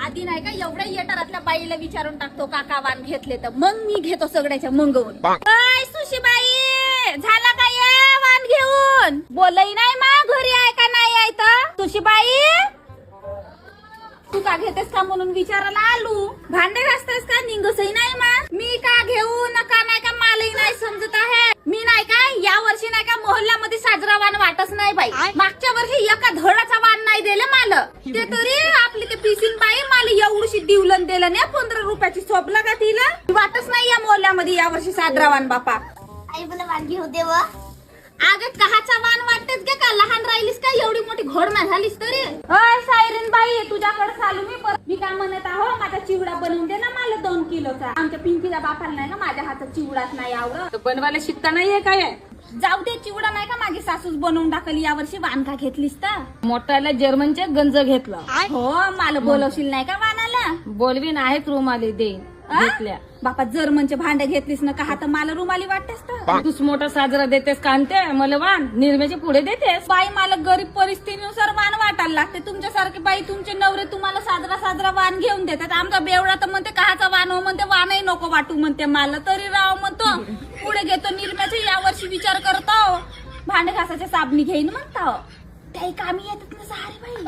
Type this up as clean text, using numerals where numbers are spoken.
आधी नाही का एवढ्या येटारातल्या बाईला विचारून टाकतो काका वाण घेतले तर मग मी घेतो सगळ्याच्या मंगवून. काय सुशीबाई झाला का ये वाण घेऊन? बोलही नाही मा घरी आहे का नाही आहे तर? सुशीबाई तू का घेतेस का म्हणून विचारायला आलू. भांडे घासतेस का? निघसही नाही मा. मी का घेऊ नका नाही का मलाही नाही समजत आहे. मी नाही का या वर्षी नाही का मोहल्ल्यामध्ये साजरा वाण वाटच नाही बाई. मागच्या वर्षी एका धडाचा वाण नाही दिलं मला. ते तरी आपली ते पिसीन बाई मला एवढीशी दिवलन दिलं नाही 15 रुपयाची सोपला का तिला. वाटच नाही या मोहल्ल्यामध्ये या वर्षी साजरा वाण बापा. आई मला वाण घेऊ दे व. अगं कहाचा वाण वाटतेस गे का? लहान राहिलीस का? एवढी मोठी घोडमा झालीस तरी. अय सायरन बाई तुझ्याकडे चालू मी परत. मी काय म्हणत आहो माझा चिवडा बनवून दे ना मला 2 किलोचा. आमच्या पिंकीला बापाला नाही का माझ्या हातात चिवडाच नाही आवडत. बनवायला शिकता नाहीये काय? जाऊ दे चिवडा नाही का माझी सासूच बनवून टाकली या वर्षी. वाण का घेतलीस तर? मोठ्याला जर्मनचे गंज घेतला. हो मला बोलवशील नाही का वाणाला? बोलवीन आहेत रुमाली देईन घेतल्या. बापा जर्मनचे भांडे घेतलीस ना का तर मला रुमाली वाटतेस तर? तूच मोठा साजरा देतेस का आणते मला वाण निर्म्याचे पुढे देतेस. बाई मला गरीब परिस्थितीनुसार वाण वाटायला लागते. तुमच्यासारखे बाई तुमचे नवरे तुम्हाला साजरा वाण घेऊन देतात. आमचा बेवडा तर म्हणते काहाचा वाण हो म्हणते वाणही नको वाटू म्हणते मला. तरी राव म्हणतो पुढे घेतो निर्म्याचे. या वर्षी विचार करतो भांडे घासाच्या साबणी घेईन म्हणतो. त्याही कामी येतात ना सारे बाई.